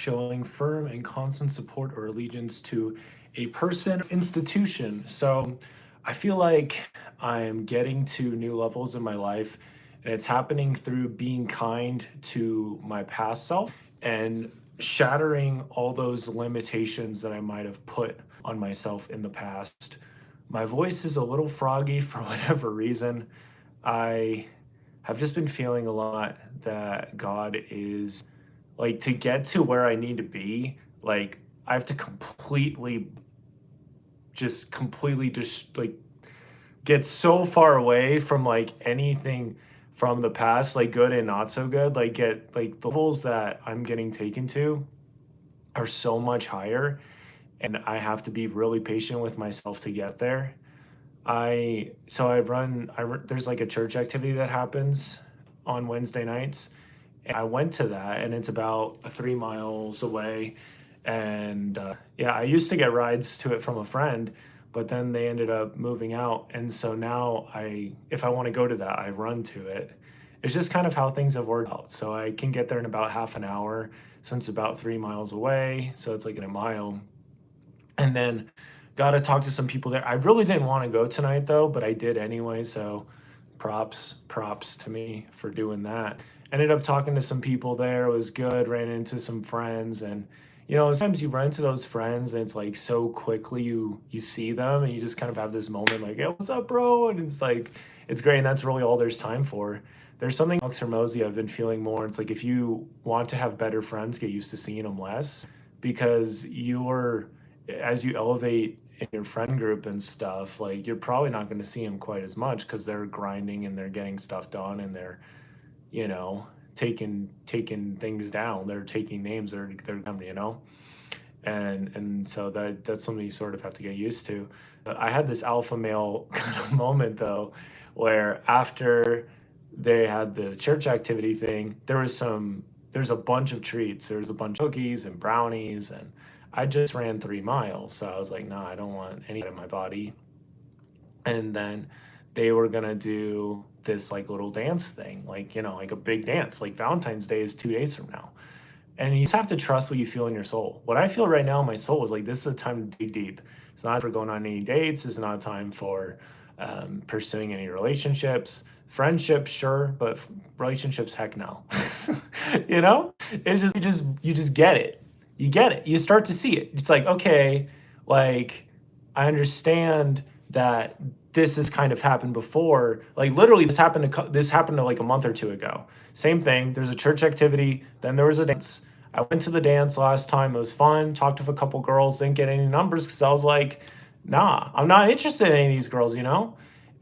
showing firm and constant support or allegiance to a person, institution. So I feel like I'm getting to new levels in my life, and it's happening through being kind to my past self and shattering all those limitations that I might have put on myself in the past. My voice is a little froggy for whatever reason. I have just been feeling a lot that God is like to get to where I need to be. Like I have to completely just like get so far away from like anything from the past, like good and not so good. Like get like the levels that I'm getting taken to are so much higher, and I have to be really patient with myself to get there. There's like a church activity that happens on Wednesday nights. And I went to that, and it's about 3 miles away. And yeah, I used to get rides to it from a friend, but then they ended up moving out. And so now if I want to go to that, I run to it. It's just kind of how things have worked out. So I can get there in about half an hour since it's about 3 miles away. So it's like in a mile. And then got to talk to some people there. I really didn't want to go tonight though, but I did anyway. So props to me for doing that. Ended up talking to some people there. It was good. Ran into some friends, and sometimes you run into those friends and it's like so quickly you see them and you just kind of have this moment like, hey, what's up, bro? And it's like it's great, and that's really all there's time for. There's something else Hormozy I've been feeling more. It's like if you want to have better friends, get used to seeing them less, because as you elevate in your friend group and stuff, like you're probably not going to see them quite as much because they're grinding and they're getting stuff done and they're, you know, taking things down. They're taking names. They're and so that's something you sort of have to get used to. I had this alpha male kind of moment though, where after they had the church activity thing, there's a bunch of treats. There's a bunch of cookies and brownies, and I just ran 3 miles. So I was like, nah, I don't want any in my body. And then they were gonna do this like little dance thing, like, like a big dance. Like Valentine's Day is 2 days from now. And you just have to trust what you feel in your soul. What I feel right now in my soul is like, this is a time to dig deep. It's not for going on any dates. It's not a time for pursuing any relationships. Friendships, sure, but relationships, heck no. It's just you just get it. You get it. You start to see it. It's like, okay, like I understand that this has kind of happened before. Like literally, this happened to like a month or two ago. Same thing. There's a church activity. Then there was a dance. I went to the dance last time. It was fun. Talked to a couple girls. Didn't get any numbers because I was like, nah, I'm not interested in any of these girls.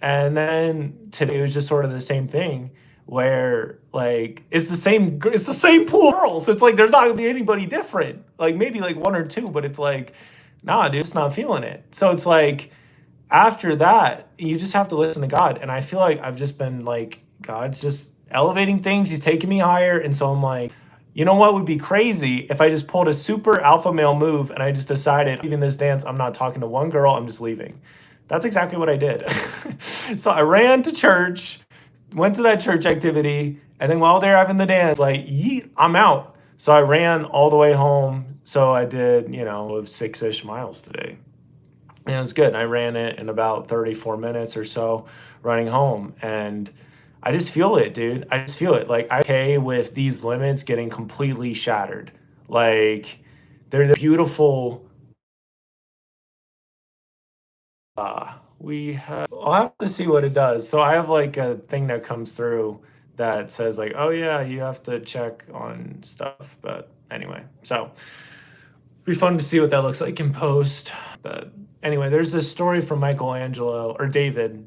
And then today was just sort of the same thing where like it's the same pool of girls. It's like there's not gonna be anybody different. Like maybe like one or two, but it's like, nah, dude, it's not feeling it. So it's like after that, you just have to listen to God. And I feel like I've just been like, God's just elevating things. He's taking me higher. And so I'm like, you know what would be crazy if I just pulled a super alpha male move and I just decided, even this dance, I'm not talking to one girl, I'm just leaving. That's exactly what I did. So I ran to church, went to that church activity, and then while they're having the dance, like, yeet, I'm out. So I ran all the way home. So I did, 6-ish miles today. And it was good. I ran it in about 34 minutes or so running home. And I just feel it, dude. I just feel it. Like, I'm okay with these limits getting completely shattered. Like, they're the beautiful. I'll have to see what it does. So I have like a thing that comes through that says, like, oh, yeah, you have to check on stuff. But anyway, so be fun to see what that looks like in post. But anyway, there's this story from Michelangelo or David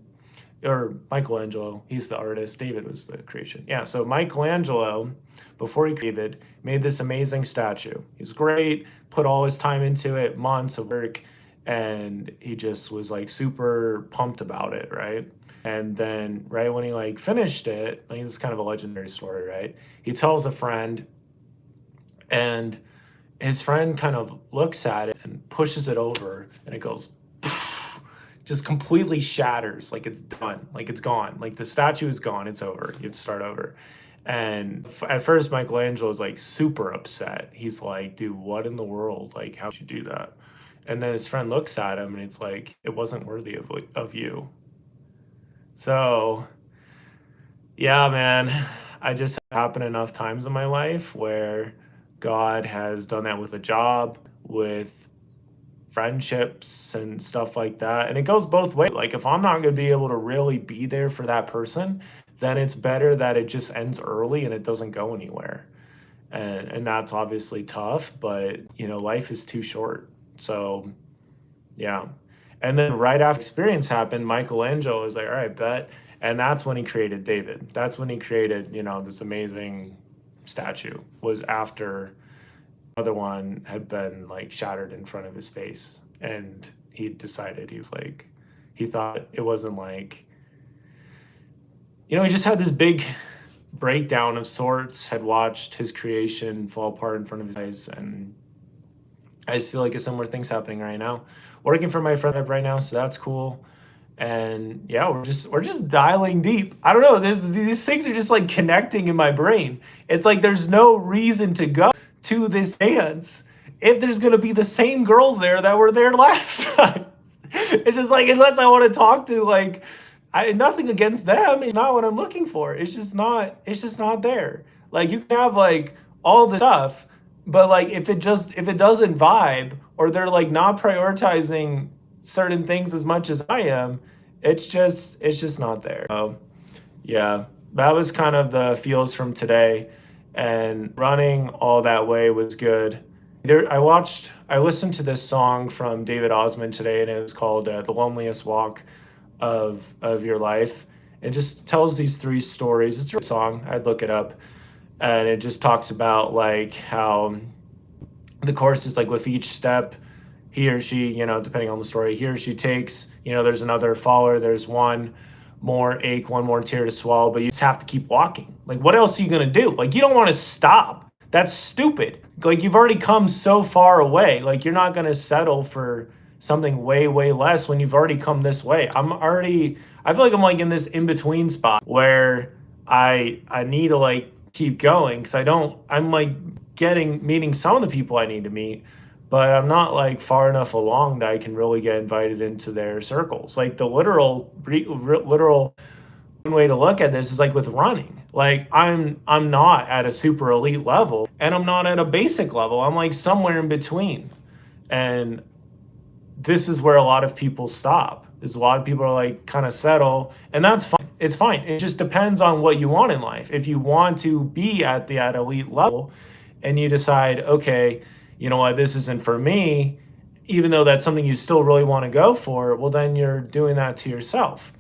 or Michelangelo. He's the artist. David was the creation. Yeah. So Michelangelo, before he created, made this amazing statue. He's great, put all his time into it, months of work, and he just was like super pumped about it, right? And then right when he like finished it, I think this is kind of a legendary story, right? He tells a friend, and his friend kind of looks at it and pushes it over, and it goes just completely shatters, like it's done, like it's gone, like the statue is gone, it's over, you have to start over. And at first, Michelangelo was like super upset. He's like, dude, what in the world? Like, how'd you do that? And then his friend looks at him and it's like, it wasn't worthy of you. So, yeah, man, I just happened enough times in my life where God has done that with a job, with friendships and stuff like that. And it goes both ways. Like, if I'm not going to be able to really be there for that person, then it's better that it just ends early and it doesn't go anywhere. And that's obviously tough, but life is too short. So, yeah. And then right after experience happened, Michelangelo was like, all right, bet. And that's when he created David. That's when he created, this amazing statue, was after other one had been like shattered in front of his face. And he decided, he was like, he thought it wasn't like, he just had this big breakdown of sorts, had watched his creation fall apart in front of his eyes. And I just feel like a similar thing's happening right now. Working for my friend right now, so that's cool. And yeah, we're just dialing deep. I don't know. These things are just like connecting in my brain. It's like there's no reason to go to this dance if there's gonna be the same girls there that were there last time. It's just like, unless I want to talk to, like, nothing against them. It's not what I'm looking for. It's just not. It's just not there. Like, you can have like all the stuff, but like if it doesn't vibe, or they're like not prioritizing certain things as much as I am, it's just not there. So yeah, that was kind of the feels from today, and running all that way was good. I listened to this song from David Osmond today, and it was called "The Loneliest Walk of Your Life." It just tells these three stories. It's a song. I'd look it up, and it just talks about like how the course is like with each step he or she, depending on the story, he or she takes, there's another follower, there's one more ache, one more tear to swallow, but you just have to keep walking. Like, what else are you going to do? Like, you don't want to stop. That's stupid. Like, you've already come so far away. Like, you're not going to settle for something way, way less when you've already come this way. I feel like I'm like in this in-between spot where I need to like keep going, because I'm like meeting some of the people I need to meet, but I'm not like far enough along that I can really get invited into their circles. Like, the literal one way to look at this is like with running. Like, I'm not at a super elite level, and I'm not at a basic level. I'm like somewhere in between. And this is where a lot of people stop. There's a lot of people are like kind of settle, and that's fine. It's fine. It just depends on what you want in life. If you want to be at the elite level and you decide, okay, you know what, this isn't for me, even though that's something you still really want to go for, well, then you're doing that to yourself.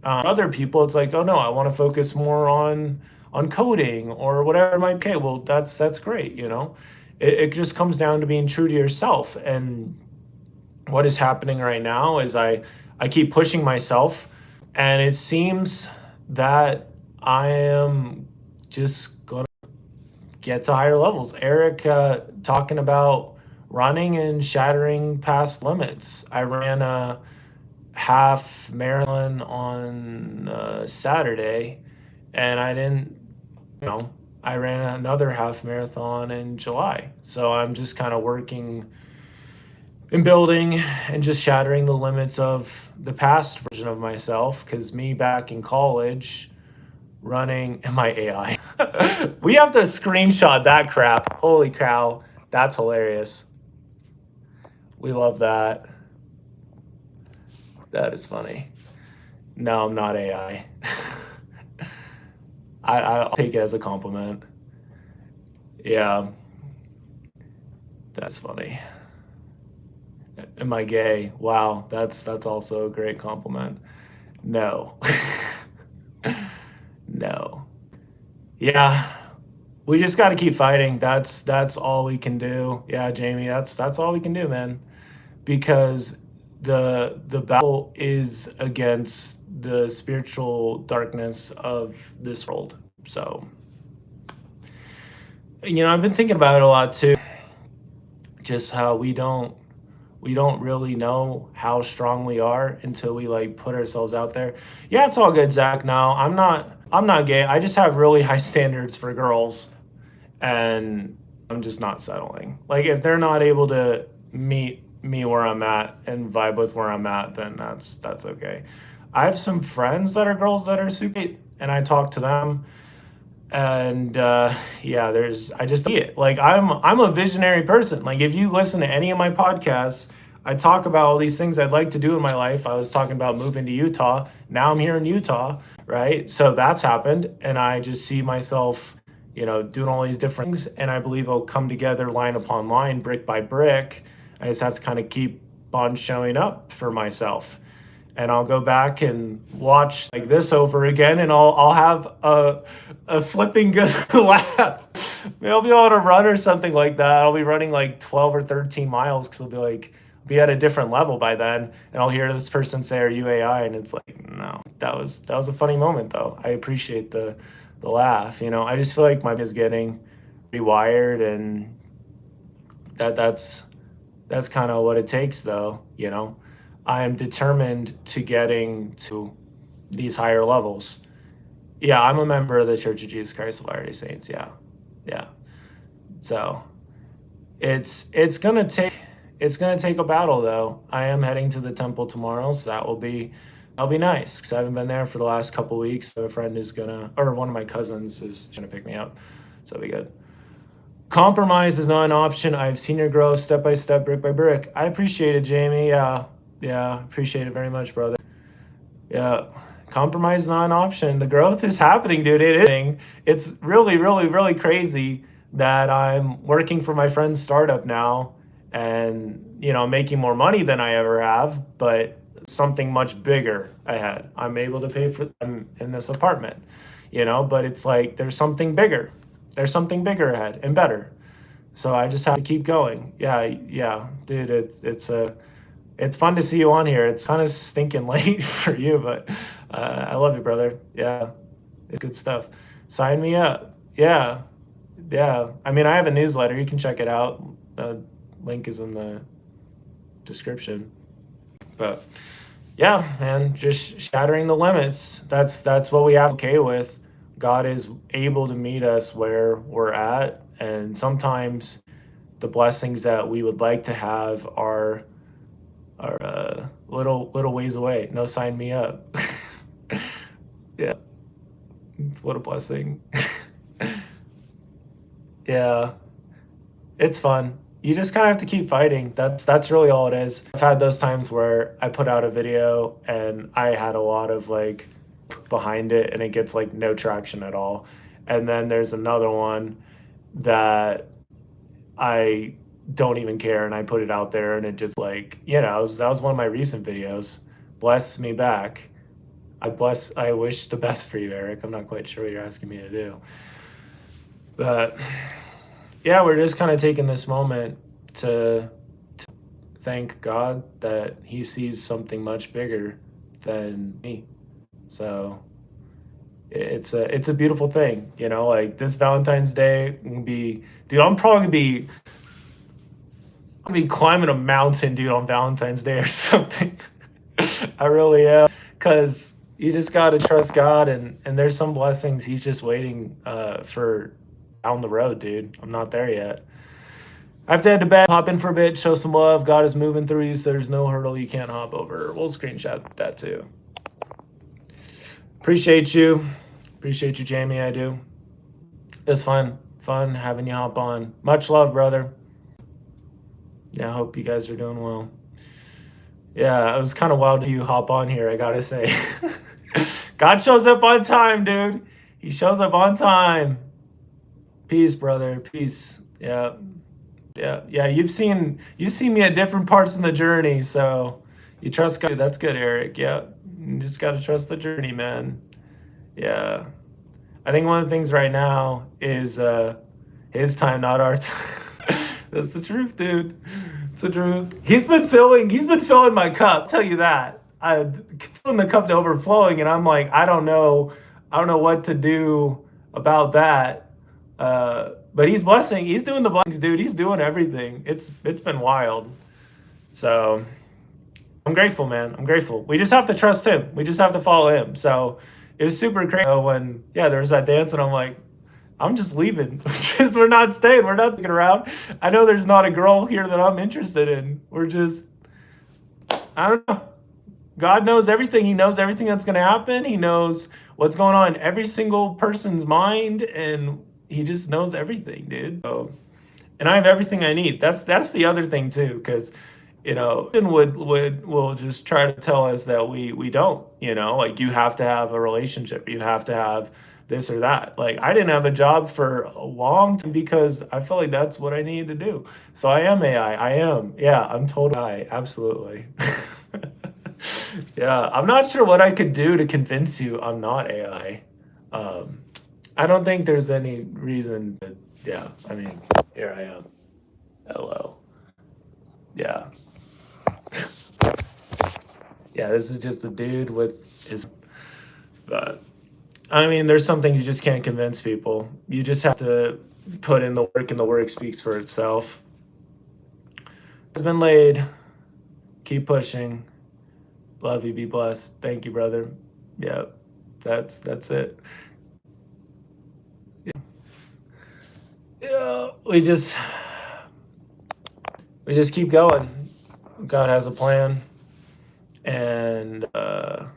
Other people, it's like, oh no, I want to focus more on coding or whatever it might be. Okay, well, that's great. It just comes down to being true to yourself. And what is happening right now is I keep pushing myself, and it seems that I am just going to get to higher levels. Eric talking about running and shattering past limits. I ran a half marathon on Saturday, and I didn't, I ran another half marathon in July. So I'm just kind of working and building and just shattering the limits of the past version of myself. Because me back in college, running, and my AI. We have to screenshot that crap. Holy cow, that's hilarious. We love that. That is funny. No, I'm not AI. I'll take it as a compliment. Yeah, that's funny. Am I gay? Wow, that's also a great compliment. No. No. Yeah, we just got to keep fighting. That's all we can do. Yeah, Jamie, that's all we can do, man. Because the battle is against the spiritual darkness of this world. So, I've been thinking about it a lot too. Just how we don't really know how strong we are until we like put ourselves out there. Yeah, it's all good, Zach. No, I'm not. I'm not gay. I just have really high standards for girls, and I'm just not settling. Like if they're not able to meet me where I'm at and vibe with where I'm at, then that's okay. I have some friends that are girls that are super, and I talk to them, and yeah, there's I just see it. Like I'm a visionary person. Like if you listen to any of my podcasts, I talk about all these things I'd like to do in my life. I was talking about moving to Utah. Now I'm here in Utah, right? So that's happened, and I just see myself, doing all these different things, and I believe it'll come together line upon line, brick by brick. I just have to kind of keep on showing up for myself, and I'll go back and watch like this over again, and I'll have a flipping good laugh. Maybe I'll be able to run or something like that. I'll be running like 12 or 13 miles because be at a different level by then, and I'll hear this person say, "Are you AI?" And it's like, no, that was a funny moment though. I appreciate the laugh. I just feel like my brain is getting rewired, and that's kind of what it takes though. I am determined to getting to these higher levels. Yeah, I'm a member of the Church of Jesus Christ of Latter-day Saints. Yeah. Yeah. So it's gonna take a battle though. I am heading to the temple tomorrow, so that'll be nice because I haven't been there for the last couple weeks. So a friend or one of my cousins is gonna pick me up, so it'll be good. Compromise is not an option. I've seen your growth step by step, brick by brick. I appreciate it, Jamie. Yeah, appreciate it very much, brother. Yeah, compromise is not an option. The growth is happening, dude. It is. It's really, really, really crazy that I'm working for my friend's startup now, and making more money than I ever have, but something much bigger ahead. I'm able to pay for them in this apartment, but it's like there's something bigger. There's something bigger ahead and better. So I just have to keep going. Yeah, dude. It's fun to see you on here. It's kind of stinking late for you, but I love you, brother. Yeah, it's good stuff. Sign me up. Yeah. I mean, I have a newsletter. You can check it out. Link is in the description. But yeah, man, just shattering the limits. That's what we have to be okay with. God is able to meet us where we're at, and sometimes the blessings that we would like to have are little ways away. No, sign me up. Yeah, what a blessing. Yeah, it's fun. You just kind of have to keep fighting. That's really all it is. I've had those times where I put out a video and I had a lot of like behind it, and it gets like no traction at all. And then there's another one that I don't even care, and I put it out there, and it just like, that was one of my recent videos. Bless me back. I wish the best for you, Eric. I'm not quite sure what you're asking me to do. But yeah, we're just kind of taking this moment to thank God that he sees something much bigger than me. So it's a beautiful thing, like this Valentine's Day will be, dude, I'm probably gonna be climbing a mountain, dude, on Valentine's Day or something. I really am, because you just gotta trust God, and there's some blessings he's just waiting for down the road, dude. I'm not there yet. I have to head to bed, hop in for a bit, show some love. God is moving through you, so there's no hurdle you can't hop over. We'll screenshot that too. Appreciate you, Jamie. I do. It's fun having you hop on. Much love, brother. Yeah, I hope you guys are doing well. Yeah, it was kind of wild to you hop on here, I gotta say. God shows up on time, dude. He shows up on time. Peace, brother. Peace. Yeah. You've seen me at different parts in the journey, so you trust God. That's good, Eric. Yeah, you just gotta trust the journey, man. Yeah, I think one of the things right now is his time, not our time. That's the truth, dude. It's the truth. He's been filling my cup. I'll tell you that. I filling the cup to overflowing, and I'm like, I don't know what to do about that. But he's blessing. He's doing the blessings, dude. He's doing everything. It's been wild. So I'm grateful, man. I'm grateful. We just have to trust him. We just have to follow him. So it was super crazy when, yeah, there was that dance, and I'm like, I'm just leaving. Just, we're not staying. We're not sticking around. I know there's not a girl here that I'm interested in. We're just, I don't know. God knows everything. He knows everything that's going to happen. He knows what's going on in every single person's mind, and he just knows everything, dude. So, and I have everything I need. That's the other thing too, because would will just try to tell us that we don't. Like, you have to have a relationship. You have to have this or that. Like, I didn't have a job for a long time because I felt like that's what I needed to do. So I am AI. I am. Yeah, I'm totally AI. Absolutely. Yeah, I'm not sure what I could do to convince you I'm not AI. Um, I don't think there's any reason to, yeah, I mean, here I am. Hello. Yeah. Yeah, this is just a dude with his, but I mean, there's some things you just can't convince people. You just have to put in the work, and the work speaks for itself. It's been laid. Keep pushing. Love you. Be blessed. Thank you, brother. Yeah, that's it. Yeah, we just keep going. God has a plan, and yeah,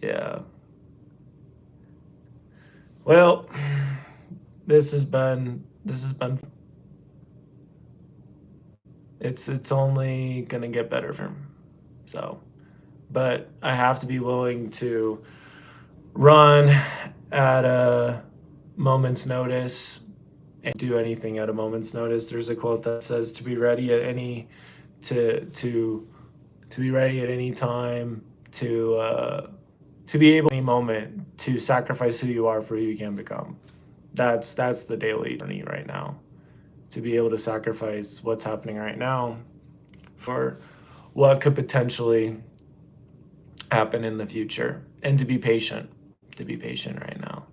yeah. Well, this has been. It's only gonna get better for him. So, but I have to be willing to run at a moment's notice and do anything at a moment's notice. There's a quote that says to be ready at any to be ready at any time, to be able at any moment to sacrifice who you are for who you can become. That's the daily journey right now. To be able to sacrifice what's happening right now for what could potentially happen in the future, and to be patient right now.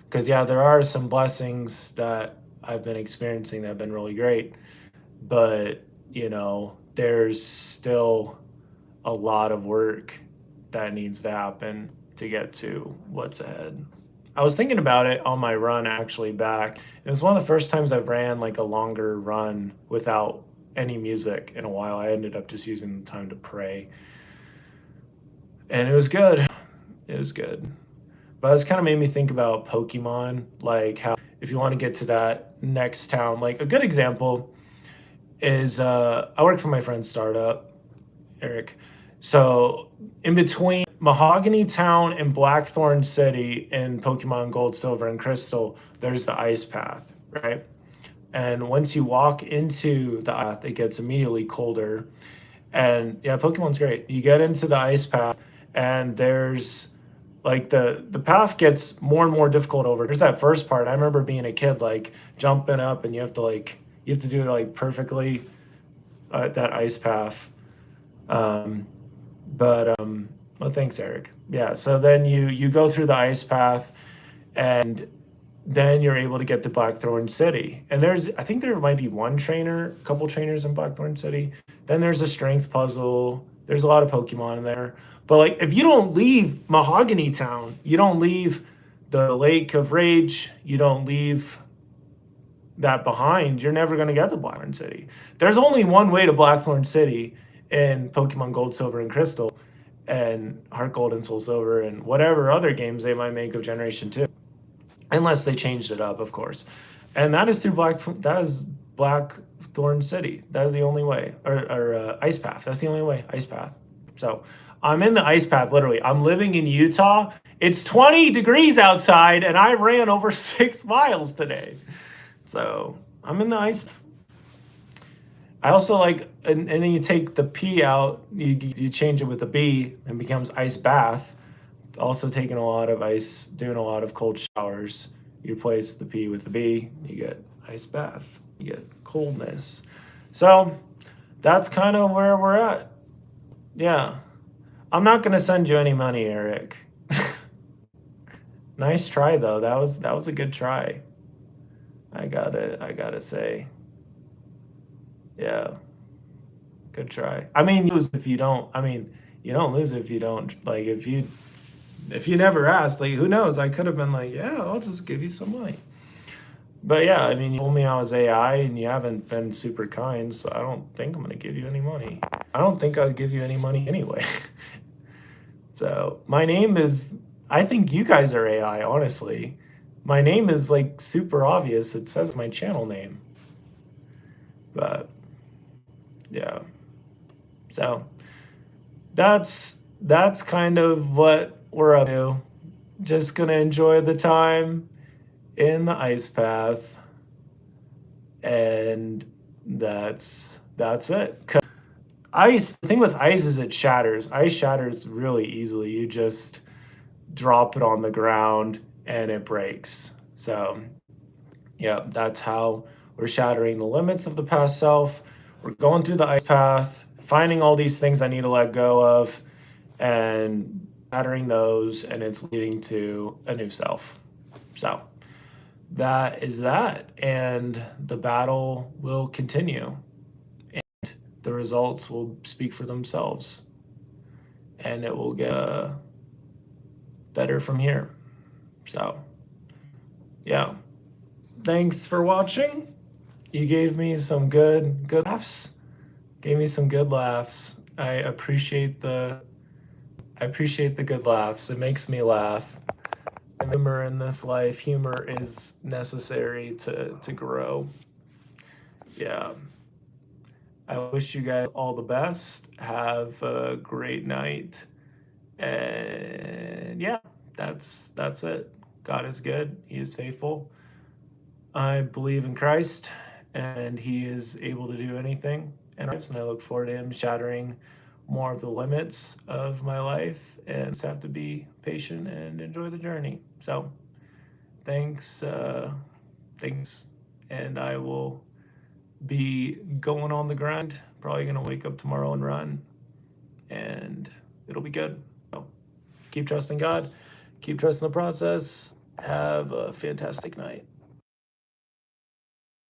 Because, yeah, there are some blessings that I've been experiencing that have been really great, but there's still a lot of work that needs to happen to get to what's ahead. I was thinking about it on my run actually back. It was one of the first times I've ran like a longer run without any music in a while. I ended up just using the time to pray. And it was good. It was good. But it's kind of made me think about Pokemon, like how if you want to get to that next town, like a good example is I work for my friend's startup, Eric. So in between Mahogany Town and Blackthorn City in Pokemon Gold, Silver, and Crystal, there's the ice path, right? And once you walk into the path, it gets immediately colder. And yeah, Pokemon's great. You get into the ice path, and there's like the path gets more and more difficult over. There's that first part. I remember being a kid, like jumping up, and you have to do it like perfectly, that ice path. Um, but well, thanks, Eric. Yeah. So then you go through the ice path, and then you're able to get to Blackthorn City. And I think there might be a couple trainers in Blackthorn City. Then there's a strength puzzle. There's a lot of Pokemon in there. But like, if you don't leave Mahogany Town, you don't leave the Lake of Rage, you don't leave that behind, you're never going to get to Blackthorn City. There's only one way to Blackthorn City in Pokemon Gold, Silver, and Crystal, and Heart Gold and Soul Silver, and whatever other games they might make of Generation 2. Unless they changed it up, of course. And that is Blackthorn City. That is the only way. Or Ice Path. That's the only way. Ice Path. So I'm in the ice path, literally. I'm living in Utah. It's 20 degrees outside, and I ran over 6 miles today. So I'm in the ice. I also like, and then you take the P out, you change it with a B, and it becomes ice bath. Also taking a lot of ice, doing a lot of cold showers. You replace the P with the B, you get ice bath, you get coldness. So that's kind of where we're at. Yeah. I'm not gonna send you any money, Eric. Nice try though. That was a good try. I gotta say. Yeah. Good try. I mean, if you don't, I mean, you don't lose if you don't, like, if you never asked, like, who knows? I could have been like, yeah, I'll just give you some money. But yeah, I mean, you told me I was AI and you haven't been super kind, so I don't think I'm gonna give you any money. I don't think I'd give you any money anyway. So my name is, I think you guys are AI, honestly. My name is like super obvious. It says my channel name. But yeah. So that's kind of what we're up to. Just gonna enjoy the time in the ice path, and that's it. Ice, the thing with ice is it shatters. Ice shatters really easily. You just drop it on the ground and it breaks. So yeah, that's how we're shattering the limits of the past self. We're going through the ice path, finding all these things I need to let go of, and shattering those, and it's leading to a new self. So that is that, and the battle will continue, and the results will speak for themselves, and it will get better from here. So yeah, thanks for watching. You gave me some good laughs. Gave me some good laughs. I appreciate the good laughs. It makes me laugh. And humor in this life, humor is necessary to grow. Yeah. I wish you guys all the best. Have a great night. And yeah, that's it. God is good. He is faithful. I believe in Christ, and he is able to do anything in our lives, and I look forward to him shattering more of the limits of my life, and just have to be patient and enjoy the journey. So thanks, and I will be going on the grind. Probably gonna wake up tomorrow and run, and it'll be good. So keep trusting God, keep trusting the process. Have a fantastic night.